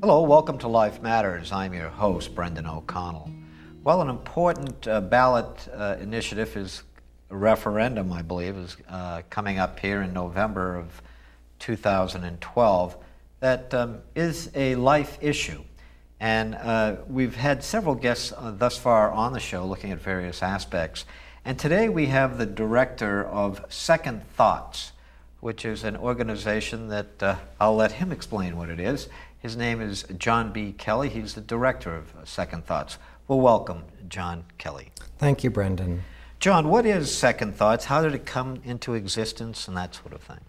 Hello, welcome to Life Matters. I'm your host, Brendan O'Connell. Well, an important ballot initiative is a referendum, I believe, is coming up here in November of 2012 that is a life issue. And we've had several guests thus far on the show looking at various aspects. And today we have the director of Second Thoughts, which is an organization that I'll let him explain what it is. His name is John B. Kelly. He's the director of Second Thoughts. Well, welcome, John Kelly. Thank you, Brendan. John, what is Second Thoughts? How did it come into existence and that sort of thing?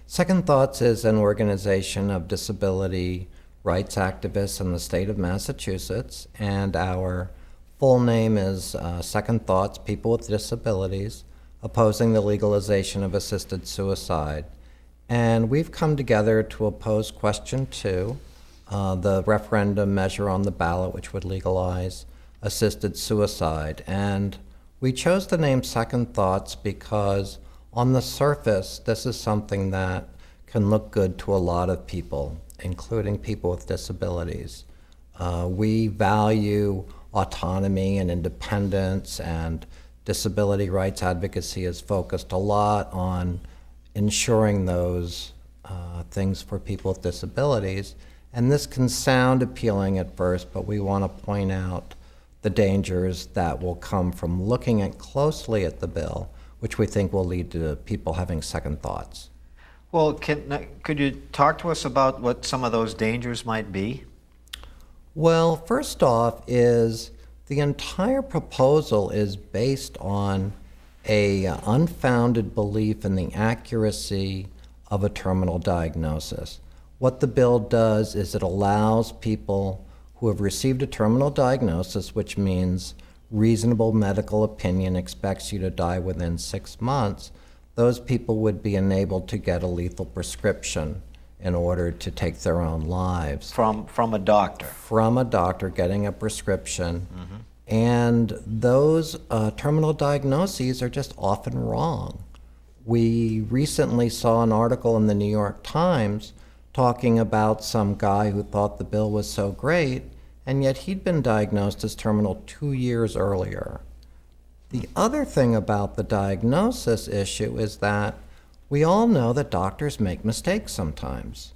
Second Thoughts is an organization of disability rights activists in the state of Massachusetts, and our full name is Second Thoughts, People with Disabilities, Opposing the Legalization of Assisted Suicide. And we've come together to oppose Question 2, the referendum measure on the ballot which would legalize assisted suicide. And we chose the name Second Thoughts because on the surface, this is something that can look good to a lot of people, including people with disabilities. We value autonomy and independence, and disability rights advocacy is focused a lot on ensuring those things for people with disabilities. And this can sound appealing at first, but we want to point out the dangers that will come from looking closely at the bill, which we think will lead to people having second thoughts. Well, could you talk to us about what some of those dangers might be? Well, first off is the entire proposal is based on a unfounded belief in the accuracy of a terminal diagnosis. What the bill does is it allows people who have received a terminal diagnosis, which means reasonable medical opinion expects you to die within 6 months, those people would be enabled to get a lethal prescription in order to take their own lives. From a doctor? From a doctor getting a prescription. Mm-hmm. And those terminal diagnoses are just often wrong. We recently saw an article in the New York Times talking about some guy who thought the bill was so great, and yet he'd been diagnosed as terminal 2 years earlier. The other thing about the diagnosis issue is that we all know that doctors make mistakes sometimes.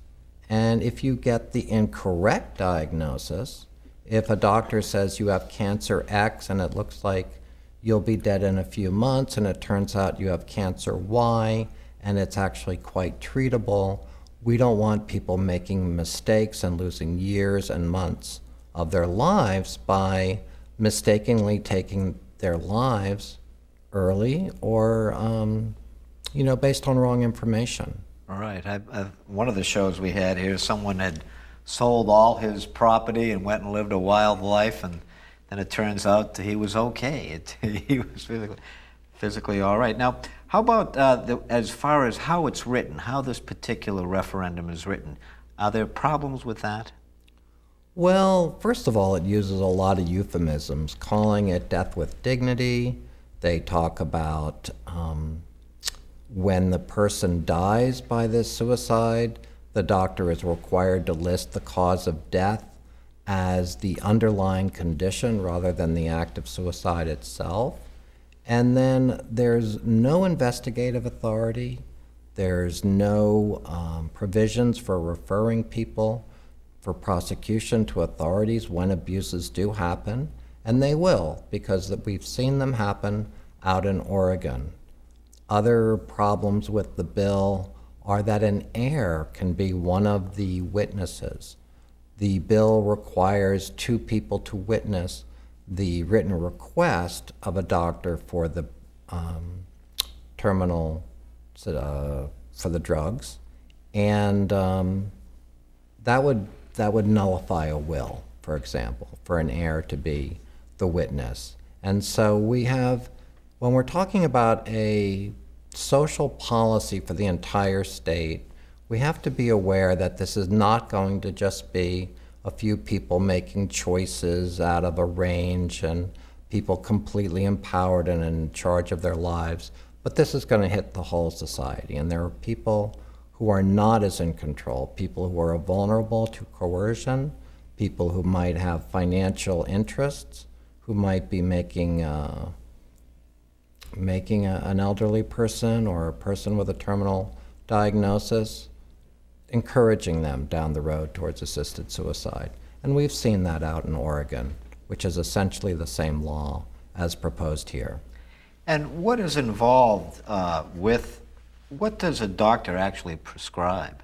And if you get the incorrect diagnosis, if a doctor says you have cancer X and it looks like you'll be dead in a few months, and it turns out you have cancer Y and it's actually quite treatable, we don't want people making mistakes and losing years and months of their lives by mistakenly taking their lives early or, based on wrong information. All right. One of the shows we had here, someone had sold all his property and went and lived a wild life, and then it turns out he was okay. He was physically all right. Now, how about as far as how it's written, how this particular referendum is written? Are there problems with that? Well, first of all, it uses a lot of euphemisms, calling it death with dignity. They talk about when the person dies by this suicide, the doctor is required to list the cause of death as the underlying condition rather than the act of suicide itself. And then there's no investigative authority. There's no provisions for referring people for prosecution to authorities when abuses do happen. And they will, because we've seen them happen out in Oregon. Other problems with the bill are that an heir can be one of the witnesses. The bill requires 2 people to witness the written request of a doctor for the terminal, for the drugs, and that would nullify a will, for example, for an heir to be the witness. And so when we're talking about a social policy for the entire state, we have to be aware that this is not going to just be a few people making choices out of a range and people completely empowered and in charge of their lives, but this is going to hit the whole society. And there are people who are not as in control, people who are vulnerable to coercion, people who might have financial interests, who might be making an elderly person or a person with a terminal diagnosis, encouraging them down the road towards assisted suicide. And we've seen that out in Oregon, which is essentially the same law as proposed here. And what is involved what does a doctor actually prescribe?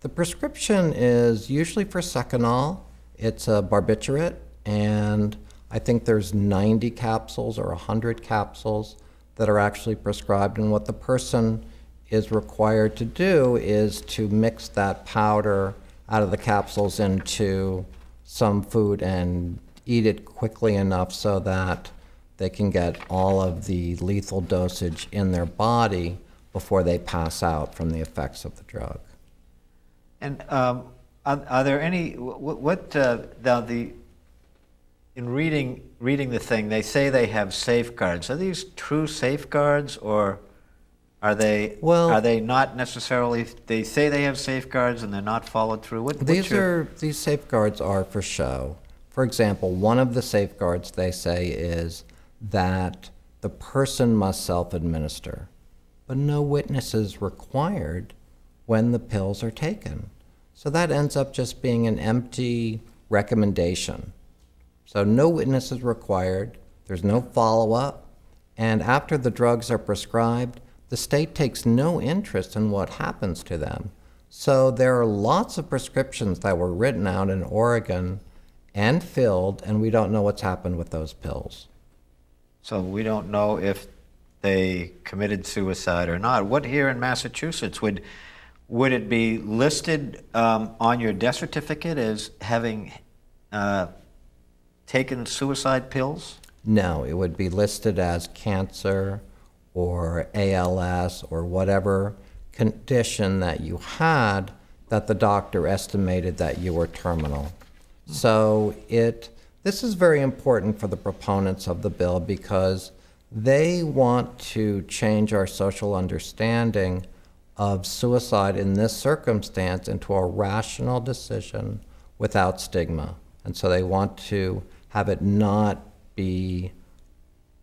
The prescription is usually for Seconal. It's a barbiturate, and I think there's 90 capsules or 100 capsules that are actually prescribed. And what the person is required to do is to mix that powder out of the capsules into some food and eat it quickly enough so that they can get all of the lethal dosage in their body before they pass out from the effects of the drug. And are there any, now in reading the thing, they say they have safeguards. Are these true safeguards, or are they not necessarily, they say they have safeguards and they're not followed through? These safeguards are for show. For example, one of the safeguards they say is that the person must self-administer, but no witness is required when the pills are taken. So that ends up just being an empty recommendation. So no witness is required, there's no follow-up, and after the drugs are prescribed, the state takes no interest in what happens to them. So there are lots of prescriptions that were written out in Oregon and filled, and we don't know what's happened with those pills. So we don't know if they committed suicide or not. What here in Massachusetts, would it be listed on your death certificate as having taken suicide pills? No, it would be listed as cancer or ALS or whatever condition that you had that the doctor estimated that you were terminal. So this is very important for the proponents of the bill because they want to change our social understanding of suicide in this circumstance into a rational decision without stigma. And so they want to have it not be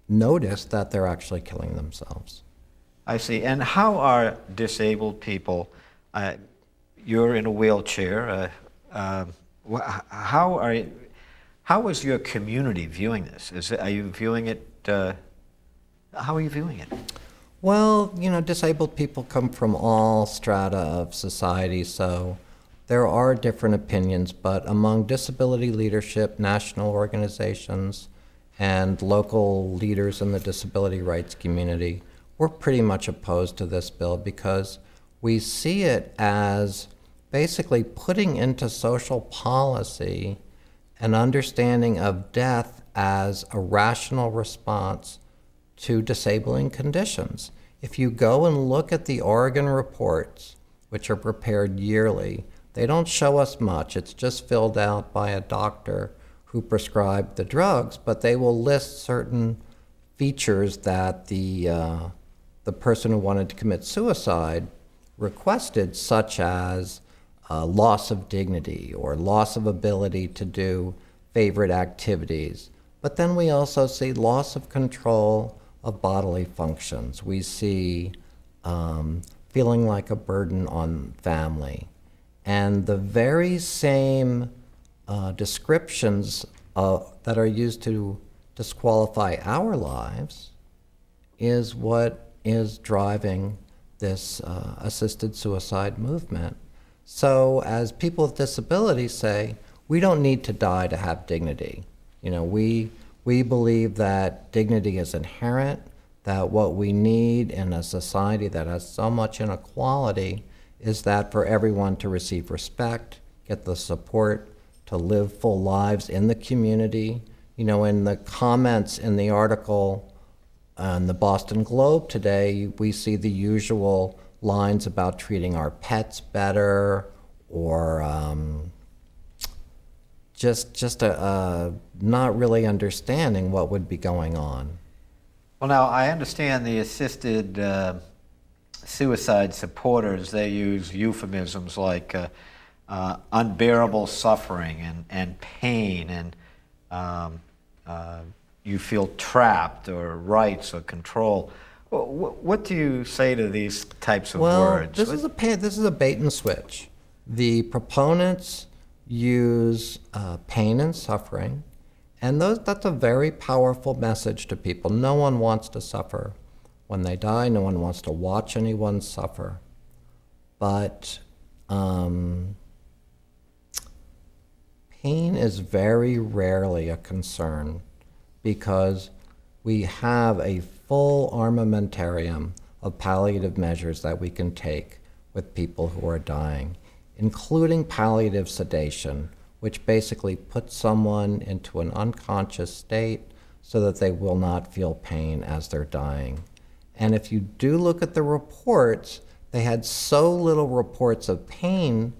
noticed that they're actually killing themselves. I see. And how are disabled people, you're in a wheelchair, how is your community viewing this? Are you viewing it, how are you viewing it? Well, disabled people come from all strata of society, so there are different opinions, but among disability leadership, national organizations, and local leaders in the disability rights community, we're pretty much opposed to this bill because we see it as basically putting into social policy an understanding of death as a rational response to disabling conditions. If you go and look at the Oregon reports, which are prepared yearly, they don't show us much. It's just filled out by a doctor who prescribed the drugs, but they will list certain features that the person who wanted to commit suicide requested, such as loss of dignity or loss of ability to do favorite activities. But then we also see loss of control of bodily functions. We see feeling like a burden on family. And the very same descriptions that are used to disqualify our lives is what is driving this assisted suicide movement. So as people with disabilities say, we don't need to die to have dignity. We believe that dignity is inherent, that what we need in a society that has so much inequality is that for everyone to receive respect, get the support to live full lives in the community. In the comments in the article on the Boston Globe today, we see the usual lines about treating our pets better or just not really understanding what would be going on. Well, now, I understand the assisted suicide supporters, they use euphemisms like unbearable suffering and pain, and you feel trapped, or rights or control. What do you say to these types of words? This is a bait and switch. The proponents use pain and suffering, and that's a very powerful message to people. No one wants to suffer when they die. No one wants to watch anyone suffer. But pain is very rarely a concern, because we have a full armamentarium of palliative measures that we can take with people who are dying, including palliative sedation, which basically puts someone into an unconscious state so that they will not feel pain as they're dying. And if you do look at the reports, they had so little reports of pain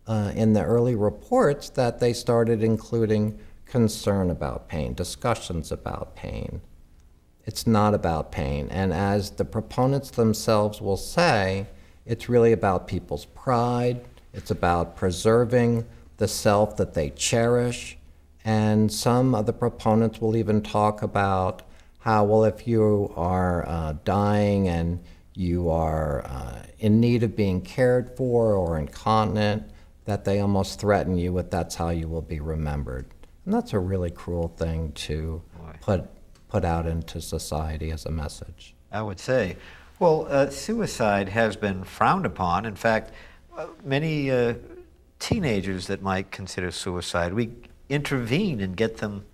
in the early reports that they started including concern about pain, discussions about pain. It's not about pain. And as the proponents themselves will say, it's really about people's pride. It's about preserving the self that they cherish. And some of the proponents will even talk about how, well, if you are dying and you are in need of being cared for or incontinent, that they almost threaten you with that's how you will be remembered. And that's a really cruel thing to put out into society as a message. I would say. Well, suicide has been frowned upon. In fact, many teenagers that might consider suicide, we intervene and get them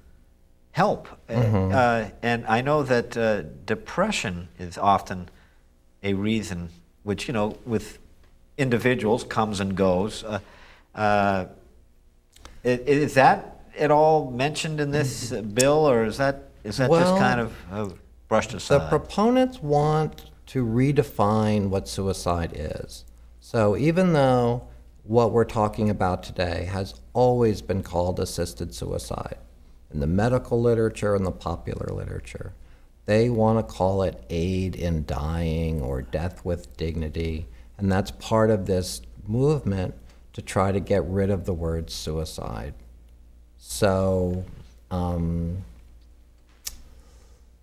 help. And I know that depression is often a reason, which, with individuals comes and goes. Is that at all mentioned in this bill, or is that just kind of brushed aside? The proponents want to redefine what suicide is. So even though what we're talking about today has always been called assisted suicide in the medical literature and the popular literature, they want to call it aid in dying or death with dignity. And that's part of this movement to try to get rid of the word suicide. So,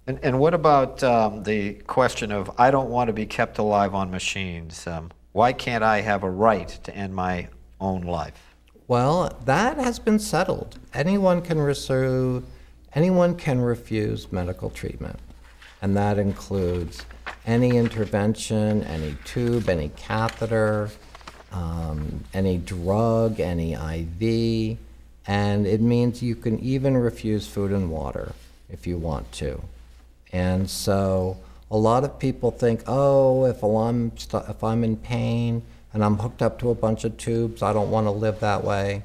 And what about the question of, I don't want to be kept alive on machines? Why can't I have a right to end my own life? well, that has been settled. Anyone can refuse medical treatment. And that includes any intervention, any tube, any catheter, any drug, any IV. And it means you can even refuse food and water if you want to. And so a lot of people think, oh, if I'm in pain and I'm hooked up to a bunch of tubes, I don't want to live that way.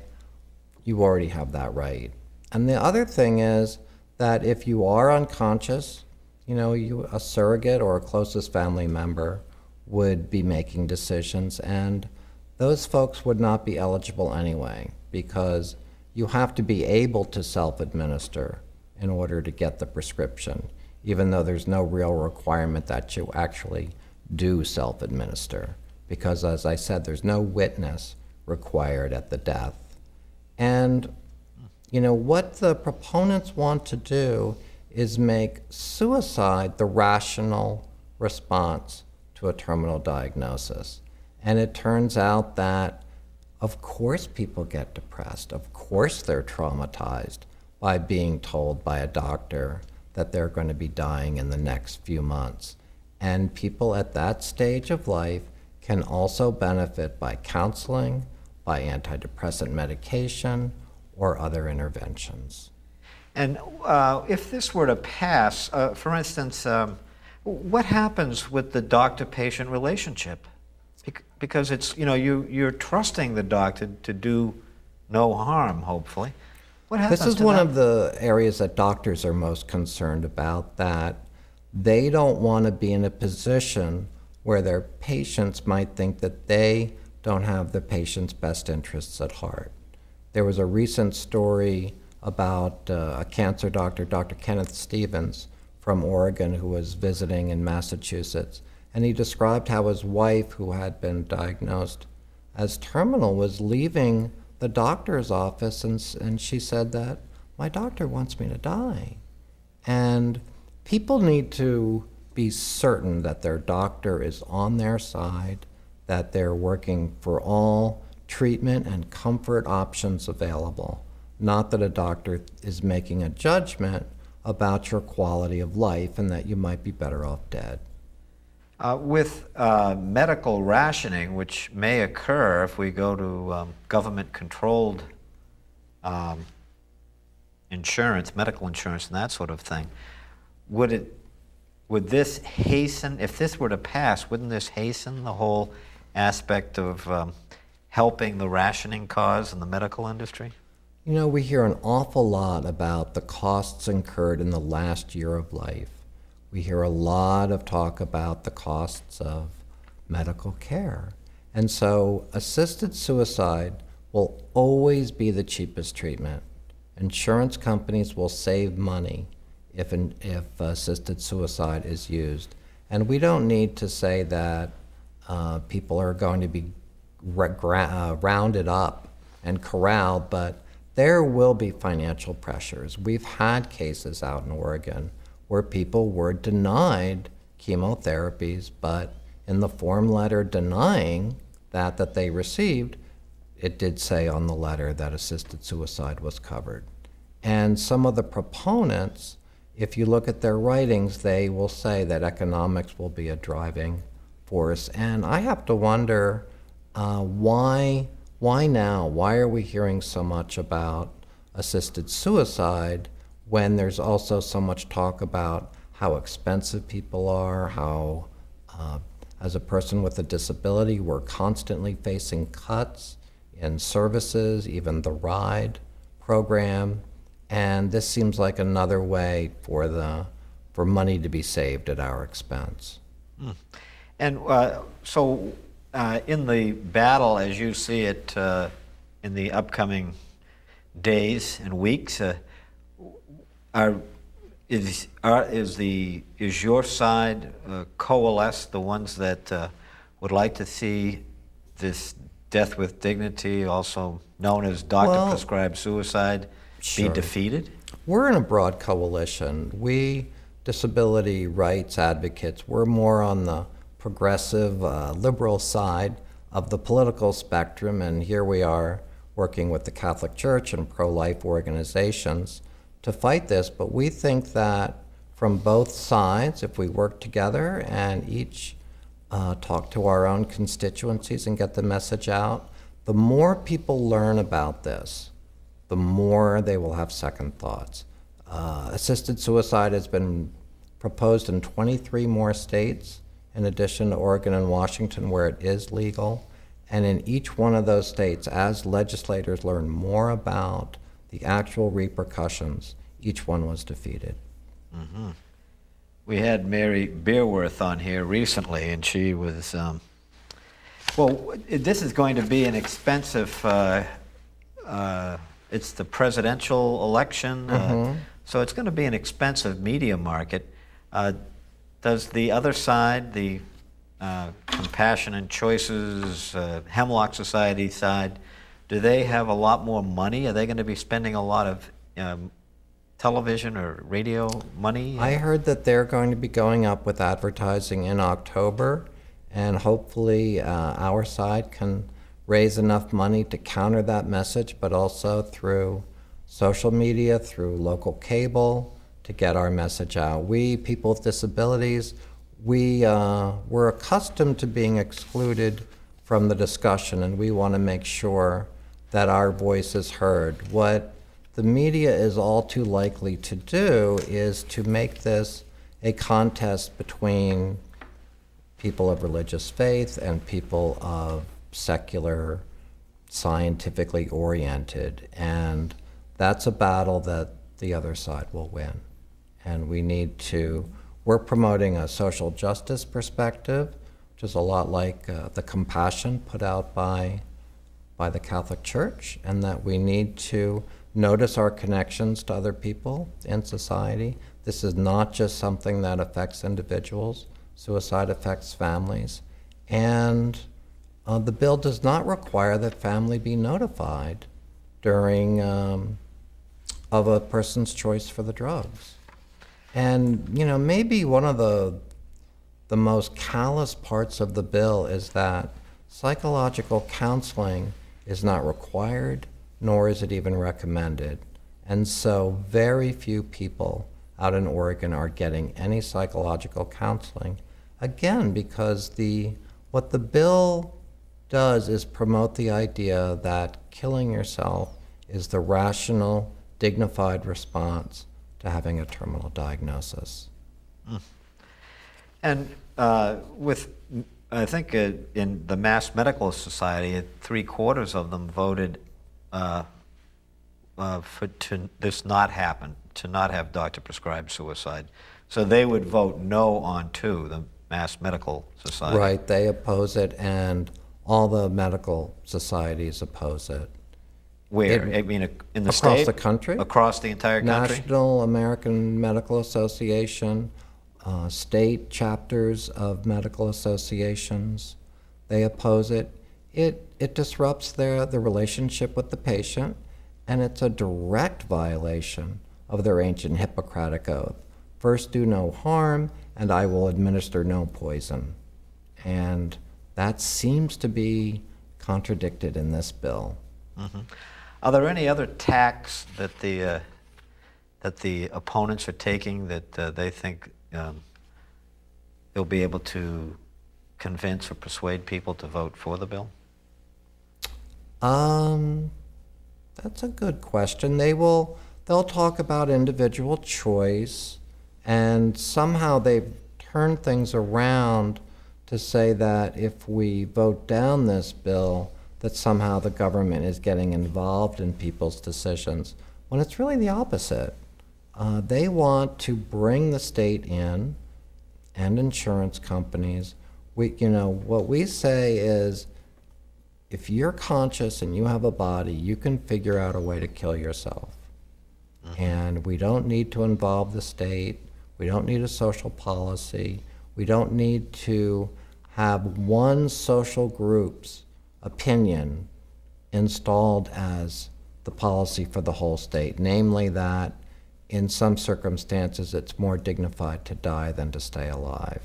You already have that right. And the other thing is that if you are unconscious, a surrogate or a closest family member would be making decisions, and those folks would not be eligible anyway, because you have to be able to self-administer in order to get the prescription, even though there's no real requirement that you actually do self-administer, because as I said, there's no witness required at the death. And what the proponents want to do is make suicide the rational response to a terminal diagnosis. And it turns out that, of course, people get depressed. Of course, they're traumatized by being told by a doctor that they're going to be dying in the next few months. And people at that stage of life can also benefit by counseling, by antidepressant medication, or other interventions. And if this were to pass, for instance, what happens with the doctor-patient relationship? Because it's, you're trusting the doctor to do no harm, hopefully. What happens This is to one that? of the areas that doctors are most concerned about, that they don't want to be in a position where their patients might think that they don't have the patient's best interests at heart. There was a recent story about a cancer doctor, Dr. Kenneth Stevens from Oregon, who was visiting in Massachusetts. And he described how his wife, who had been diagnosed as terminal was leaving the doctor's office, and she said that my doctor wants me to die. And people need to be certain that their doctor is on their side, that they're working for all treatment and comfort options available, not that a doctor is making a judgment about your quality of life and that you might be better off dead. With medical rationing, which may occur if we go to government-controlled insurance, medical insurance, and that sort of thing, would this hasten, if this were to pass, wouldn't this hasten the whole aspect of helping the rationing cause in the medical industry? You know, we hear an awful lot about the costs incurred in the last year of life. We hear a lot of talk about the costs of medical care. And so assisted suicide will always be the cheapest treatment. Insurance companies will save money if assisted suicide is used. And we don't need to say that people are going to be rounded up and corralled, but there will be financial pressures. We've had cases out in Oregon where people were denied chemotherapies, but in the form letter denying that they received, it did say on the letter that assisted suicide was covered. And some of the proponents, if you look at their writings, they will say that economics will be a driving force. And I have to wonder why now? Why are we hearing so much about assisted suicide when there's also so much talk about how expensive people are, how as a person with a disability, we're constantly facing cuts in services, even the RIDE program, and this seems like another way for money to be saved at our expense. And so in the battle, as you see it in the upcoming days and weeks, is your side coalesce the ones that would like to see this death with dignity, also known as doctor-prescribed suicide, be defeated? We're in a broad coalition. We, disability rights advocates, we're more on the progressive, liberal side of the political spectrum, and here we are working with the Catholic Church and pro-life organizations to fight this. But we think that from both sides, if we work together and each talk to our own constituencies and get the message out, the more people learn about this, the more they will have second thoughts. Assisted suicide has been proposed in 23 more states, in addition to Oregon and Washington, where it is legal. And in each one of those states, as legislators learn more about the actual repercussions, each one was defeated. Mm-hmm. We had Mary Beerworth on here recently, and she was, this is going to be an expensive, it's the presidential election, so it's going to be an expensive media market. Does the other side, the Compassion and Choices, Hemlock Society side, do they have a lot more money? Are they going to be spending a lot of television or radio money? I heard that they're going to be going up with advertising in October, and hopefully our side can raise enough money to counter that message, but also through social media, through local cable, to get our message out. We, people with disabilities, we're accustomed to being excluded from the discussion, and we want to make sure that our voice is heard. What the media is all too likely to do is to make this a contest between people of religious faith and people of secular, scientifically oriented, and that's a battle that the other side will win. And we're promoting a social justice perspective, which is a lot like the Compassion put out by the Catholic Church, and that we need to notice our connections to other people in society. This is not just something that affects individuals. Suicide affects families. And the bill does not require that family be notified during of a person's choice for the drugs. And maybe one of the most callous parts of the bill is that psychological counseling is not required, nor is it even recommended. And so very few people out in Oregon are getting any psychological counseling. Again, because what the bill does is promote the idea that killing yourself is the rational, dignified response to having a terminal diagnosis. And I think in the Mass Medical Society, 3/4 of them voted to this not happen, to not have doctor-prescribed suicide. So they would vote no on 2, the Mass Medical Society. Right, they oppose it, and all the medical societies oppose it. Where? I mean, in the state? Across the country. Across the entire country? National American Medical Association, state chapters of medical associations, they oppose it. It disrupts the relationship with the patient, and it's a direct violation of their ancient Hippocratic oath. First do no harm, and I will administer no poison. And that seems to be contradicted in this bill. Mm-hmm. Are there any other tacks that the opponents are taking that they think they'll be able to convince or persuade people to vote for the bill? That's a good question. They'll talk about individual choice, and somehow they've turned things around to say that if we vote down this bill, that somehow the government is getting involved in people's decisions, when it's really the opposite. They want to bring the state in, and insurance companies. What we say is, if you're conscious and you have a body, you can figure out a way to kill yourself. Mm-hmm. And we don't need to involve the state. We don't need a social policy. We don't need to have one social group's opinion installed as the policy for the whole state, namely that in some circumstances it's more dignified to die than to stay alive.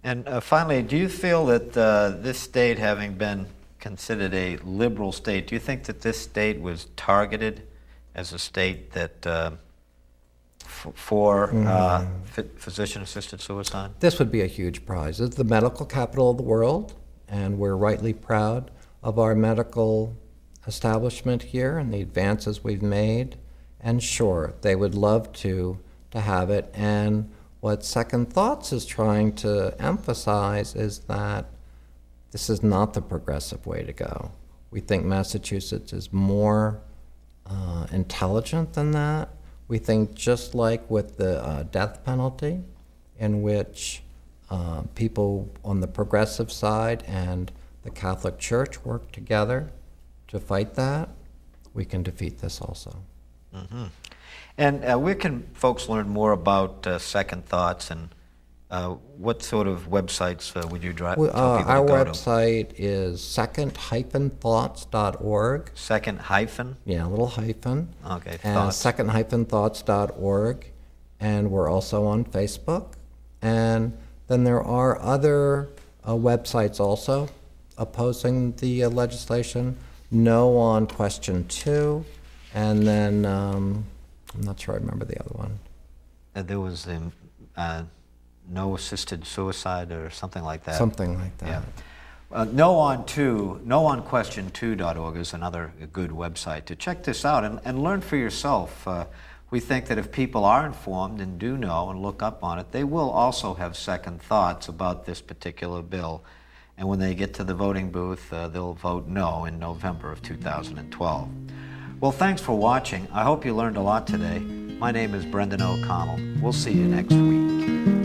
And finally, do you feel that this state, having been considered a liberal state, do you think that this state was targeted as a state that for physician-assisted suicide? This would be a huge prize. It's the medical capital of the world, and we're rightly proud of our medical establishment here and the advances we've made. And sure, they would love to have it. And what Second Thoughts is trying to emphasize is that this is not the progressive way to go. We think Massachusetts is more intelligent than that. We think, just like with the death penalty, in which people on the progressive side and the Catholic Church work together to fight that, we can defeat this also. Mm-hmm. And where can folks learn more about Second Thoughts, and what sort of websites would you tell people to go to? Our website is second-thoughts.org. Second hyphen? Yeah, a little hyphen. Okay, thoughts. Second-thoughts.org. And we're also on Facebook. And then there are other websites also opposing the legislation. No on question 2. And then, I'm not sure I remember the other one. There was the no assisted suicide or something like that. Something like that. Yeah. No on question2.org is another good website to check this out and learn for yourself. We think that if people are informed and do know and look up on it, they will also have second thoughts about this particular bill. And when they get to the voting booth, they'll vote no in November of 2012. Well, thanks for watching. I hope you learned a lot today. My name is Brendan O'Connell. We'll see you next week.